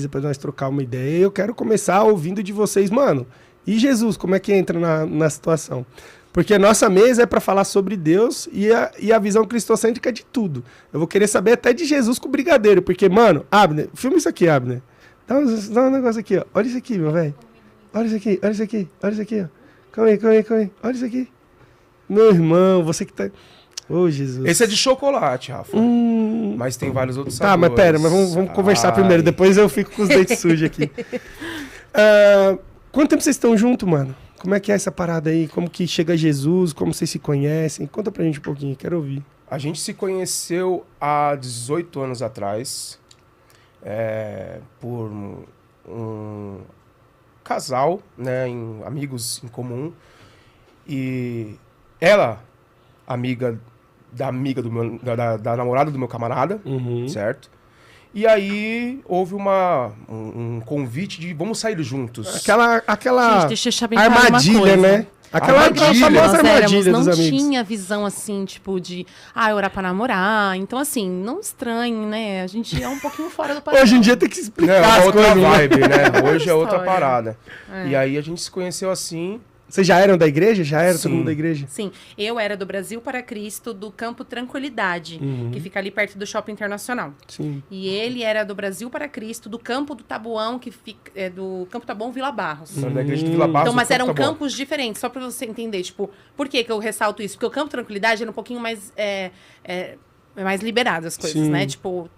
Depois nós trocar uma ideia. Eu quero começar ouvindo de vocês, mano. E Jesus, como é que entra na situação? Porque a nossa mesa é para falar sobre Deus e a visão cristocêntrica de tudo. Eu vou querer saber até de Jesus com o brigadeiro. Porque, mano, Abner, filma isso aqui, Abner. Dá um negócio aqui, ó. Olha isso aqui, meu velho. Olha isso aqui, olha isso aqui, olha isso aqui, ó. Calma aí. Olha isso aqui. Meu irmão, você que tá... Ô, Jesus. Esse é de chocolate, Rafa. Mas tem vários outros sabores. Tá, mas pera, mas vamos conversar primeiro. Depois eu fico com os dentes sujos aqui. Quanto tempo vocês estão juntos, mano? Como é que é essa parada aí? Como que chega Jesus? Como vocês se conhecem? Conta pra gente um pouquinho, quero ouvir. A gente se conheceu há 18 anos atrás. Por um casal, né? Amigos em comum. E ela, amiga da da namorada do meu camarada, certo? E aí houve um convite de vamos sair juntos. Aquela Gente, deixa eu deixar bem claro armadilha, uma coisa. né? Aquela famosa armadilha dos amigos. Não tinha visão assim, tipo, de orar pra namorar. Então, assim, não estranhe, né? A gente é um pouquinho fora do padrão. Hoje em dia tem que se explicar É as outra coisas, vibe, né? Outra Hoje é outra história. parada. E aí a gente se conheceu assim. Vocês já eram da igreja? Já era todo Sim. mundo da igreja? Sim, eu era do Brasil para Cristo, do Campo Tranquilidade, que fica ali perto do Shopping Internacional. Sim. E ele era do Brasil para Cristo, do Campo do Tabuão, que fica do Campo Tabuão, Vila Barros. Da igreja de Vila Barros. Então, mas do eram Campo Tabuão. campos diferentes, só pra você entender, tipo, por que eu ressalto isso? Porque o Campo Tranquilidade era um pouquinho mais, mais liberado as coisas, Sim. né? Tipo,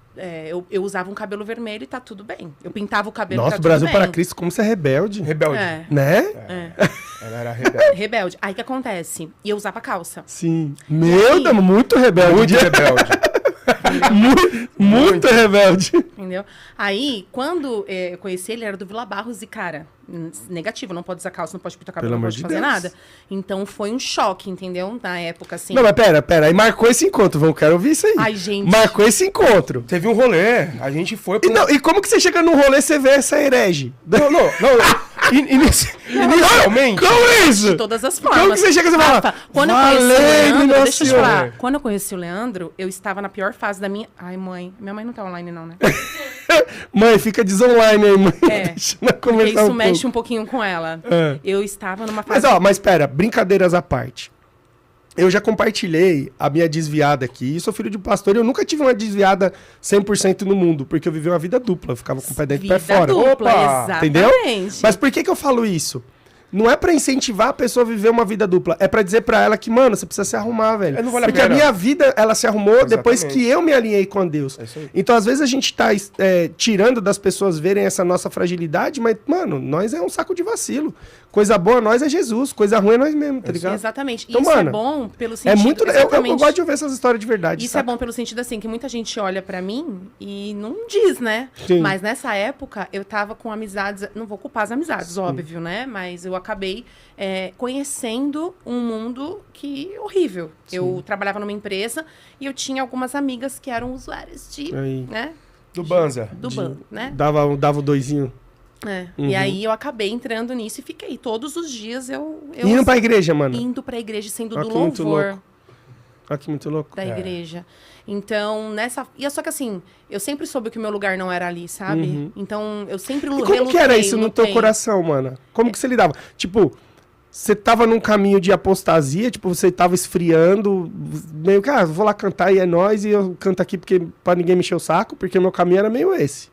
eu usava um cabelo vermelho e tá tudo bem. Eu pintava o cabelo e Nossa, tá o Brasil tudo bem. para Cristo, como você é rebelde. Rebelde. Né? Ela era rebelde. Rebelde. Aí o que acontece? E eu usava calça. Sim. Meu Deus, muito rebelde. Muito rebelde. Muito rebelde. Entendeu? Aí, quando eu conheci ele, era do Vila Barros e, cara, negativo, não pode usar calça, não pode pintar cabelo, Pelo não amor pode de fazer Deus. nada. Então, foi um choque, entendeu? Na época, assim. Não, mas pera. Aí marcou esse encontro. Quero ouvir isso aí. Ai, gente. Marcou esse encontro. Teve um rolê. A gente foi E como que você chega num rolê e você vê essa herege? Não. Inicialmente. Como é isso? De todas as formas. Como que você chega e você fala, Rafa, quando eu conheci o "Valei-me Leandro, Nossa deixa eu te Senhora." falar. Quando eu conheci o Leandro, eu estava na pior fase da minha... Ai, mãe. Minha mãe não tá online, não, né? Mãe, fica desonline aí, mãe. É, Deixa eu Porque conversar isso um mexe pouco. um pouquinho com ela. É. Eu estava numa fase... Mas pera, brincadeiras à parte. Eu já compartilhei a minha desviada aqui. Eu sou filho de pastor e eu nunca tive uma desviada 100% no mundo, porque eu vivi uma vida dupla. Eu ficava com o pé dentro e o pé Vida fora. dupla, Opa! exatamente. Entendeu? Mas por que eu falo isso? Não é pra incentivar a pessoa a viver uma vida dupla. É pra dizer pra ela que, mano, você precisa se arrumar, velho. Não vale a Porque a pena. minha vida, ela se arrumou depois Exatamente. que eu me alinhei com Deus. É isso aí. Então, às vezes, a gente tá tirando das pessoas verem essa nossa fragilidade, mas, mano, nós é um saco de vacilo. Coisa boa nós é Jesus, coisa ruim é nós mesmos, tá ligado? Exatamente. Então, Isso mano, é bom pelo sentido... É muito... Eu exatamente. gosto de ouvir essas histórias de verdade, Isso saca? é bom pelo sentido assim, que muita gente olha pra mim e não diz, né? Sim. Mas nessa época, eu tava com amizades... Não vou culpar as amizades, óbvio, né? Mas eu acabei conhecendo um mundo horrível. Eu trabalhava numa empresa e eu tinha algumas amigas que eram usuárias de... Aí. né? Do Banza. Do banco, né? Dava o doisinho. E aí eu acabei entrando nisso e fiquei. Todos os dias eu Indo pra igreja, mano. indo pra igreja, sendo Olha do que muito louvor louco. Olha que muito louco. da igreja. Então, só que assim, eu sempre soube que o meu lugar não era ali, sabe? Então, eu sempre E como que era isso no teu lutei. coração, mano? Como que você lidava? Tipo, você tava num caminho de apostasia, tipo, você tava esfriando, meio que, vou lá cantar e é nóis, e eu canto aqui porque pra ninguém me encher o saco, porque o meu caminho era meio esse.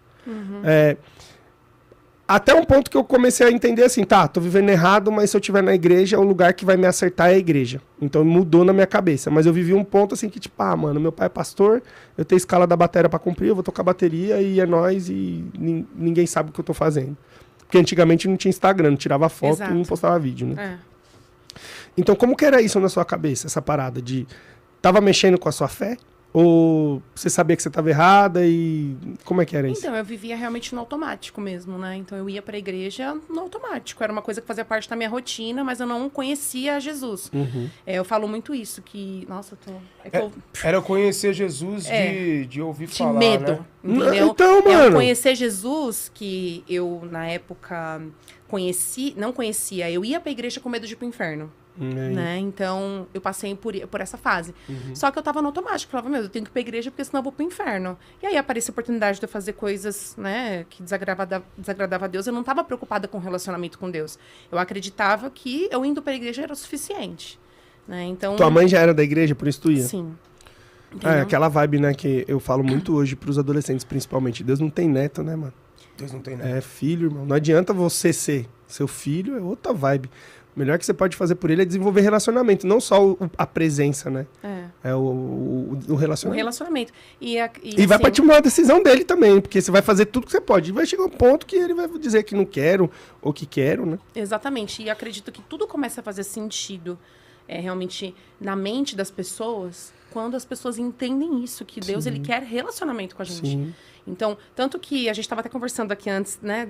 Até um ponto que eu comecei a entender assim, tá, tô vivendo errado, mas se eu estiver na igreja, o lugar que vai me acertar é a igreja. Então mudou na minha cabeça. Mas eu vivi um ponto assim que, tipo, mano, meu pai é pastor, eu tenho escala da bateria pra cumprir, eu vou tocar bateria e é nóis e ninguém sabe o que eu tô fazendo. Porque antigamente não tinha Instagram, não tirava foto Exato. e não postava vídeo, né? É. Então como que era isso na sua cabeça, essa parada de... Tava mexendo com a sua fé? Ou você sabia que você estava errada e como é que era isso? Então, eu vivia realmente no automático mesmo, né? Então, eu ia pra igreja no automático. Era uma coisa que fazia parte da minha rotina, mas eu não conhecia Jesus. Eu falo muito isso, que... Nossa, eu tô... Era eu conhecer Jesus de ouvir de falar, medo, né? entendeu? Então, É mano. eu conhecer Jesus, que eu, na época, não conhecia. Eu ia pra igreja com medo de ir pro inferno. né? Então, eu passei por essa fase. Só que eu tava no automático. Falava, eu tenho que ir pra igreja porque senão eu vou pro inferno. E aí apareceu a oportunidade de eu fazer coisas, né, que desagradava a Deus. Eu não tava preocupada com o relacionamento com Deus. Eu acreditava que eu indo pra igreja era o suficiente, né? Então... Tua mãe já era da igreja, por isso tu ia? Sim. É, aquela vibe, né, que eu falo muito hoje pros adolescentes, principalmente. Deus não tem neto, né, mano? Deus não tem nada. É filho, irmão. Não adianta você ser seu filho, é outra vibe. O melhor que você pode fazer por ele é desenvolver relacionamento, não só a presença, né? É o relacionamento. O relacionamento. E vai assim, partir uma decisão dele também, porque você vai fazer tudo que você pode. E vai chegar um ponto que ele vai dizer que não quero ou que quero, né? Exatamente. E acredito que tudo começa a fazer sentido realmente na mente das pessoas quando as pessoas entendem isso, que Deus ele quer relacionamento com a gente. Sim. Então, tanto que a gente estava até conversando aqui antes, né,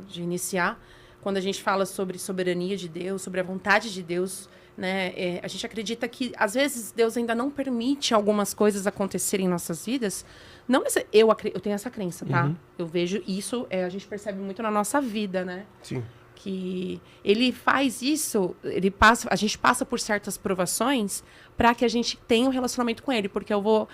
de iniciar, quando a gente fala sobre soberania de Deus, sobre a vontade de Deus, né, a gente acredita que, às vezes, Deus ainda não permite algumas coisas acontecerem em nossas vidas. Não eu tenho essa crença, tá? Eu vejo isso, a gente percebe muito na nossa vida, né? Sim. Que ele faz isso, a gente passa por certas provações para que a gente tenha um relacionamento com ele, porque eu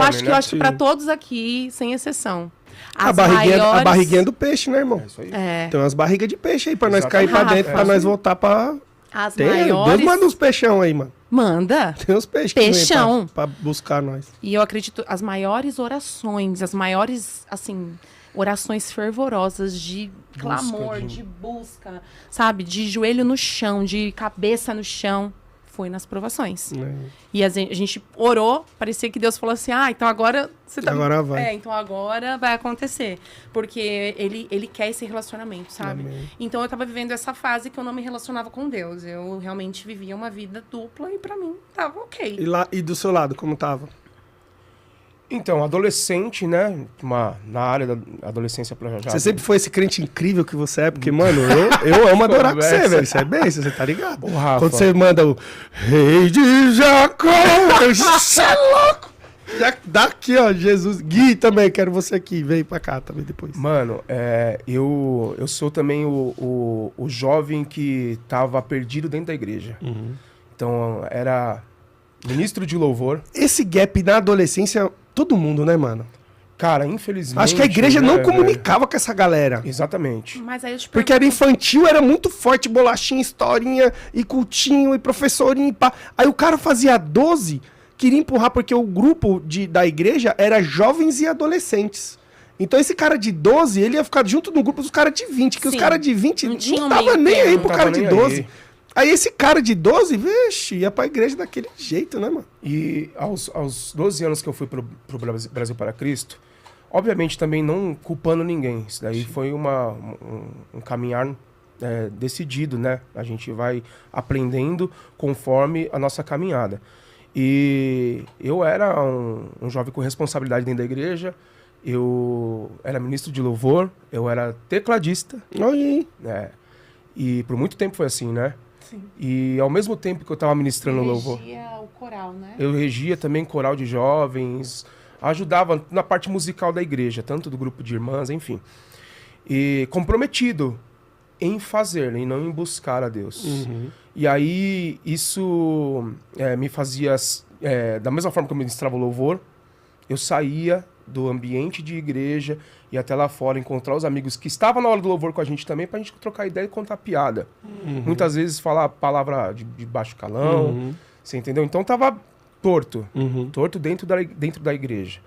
acho que para todos aqui, sem exceção. A barriguinha do peixe, né, irmão? É isso aí. Tem umas barrigas de peixe aí pra nós cair pra dentro, pra nós voltar pra... As Deus maiores... manda uns peixão aí, mano. Manda. Tem uns peixes Peixão. pra buscar nós. E eu acredito, as maiores orações, as maiores, assim, orações fervorosas de clamor, de busca, sabe? De joelho no chão, de cabeça no chão. Foi nas provações. E a gente orou, parecia que Deus falou assim, então agora você tá... Agora vai. Então agora vai acontecer. Porque ele quer esse relacionamento, sabe? Amém. Então eu tava vivendo essa fase que eu não me relacionava com Deus. Eu realmente vivia uma vida dupla e pra mim tava ok. E do seu lado, como tava? Então, adolescente, né? Na área da adolescência pra já. Você sempre foi esse crente incrível que você é, porque, mano, eu amo adorar com você, velho. Você é bem, você tá ligado? Ô, Rafa. Quando você manda o Rei de Jacó, você é louco! Já dá aqui, ó, Jesus. Gui também, quero você aqui. Vem pra cá também depois. Mano, eu sou também o jovem que tava perdido dentro da igreja. Então, era ministro de louvor. Esse gap na adolescência, todo mundo, né, mano? Cara, infelizmente... Acho que a igreja né, não comunicava com essa galera. Exatamente. Mas aí eu te Porque era infantil, era muito forte, bolachinha, historinha, e cultinho, e professorinho, e pá. Aí o cara fazia 12, queria empurrar, porque o grupo da igreja era jovens e adolescentes. Então esse cara de 12, ele ia ficar junto no grupo dos caras de 20, que os caras de 20 não tava nem aí pro cara de 12. Aí esse cara de 12, vixe, ia pra igreja daquele jeito, né, mano? E aos 12 anos que eu fui pro Brasil para Cristo, obviamente também não culpando ninguém. Isso daí foi um caminhar decidido, né? A gente vai aprendendo conforme a nossa caminhada. E eu era um jovem com responsabilidade dentro da igreja, eu era ministro de louvor, eu era tecladista. Olha aí. E por muito tempo foi assim, né? Sim. E ao mesmo tempo que eu estava ministrando louvor... o coral, né? Eu regia também coral de jovens, ajudava na parte musical da igreja, tanto do grupo de irmãs, enfim. E comprometido em fazer, e não em buscar a Deus. E aí isso me fazia, da mesma forma que eu ministrava o louvor, eu saía do ambiente de igreja e até lá fora encontrar os amigos que estavam na hora do louvor com a gente também, pra gente trocar ideia e contar piada. Muitas vezes falar palavra de baixo calão, você entendeu? Então tava torto, torto dentro da igreja.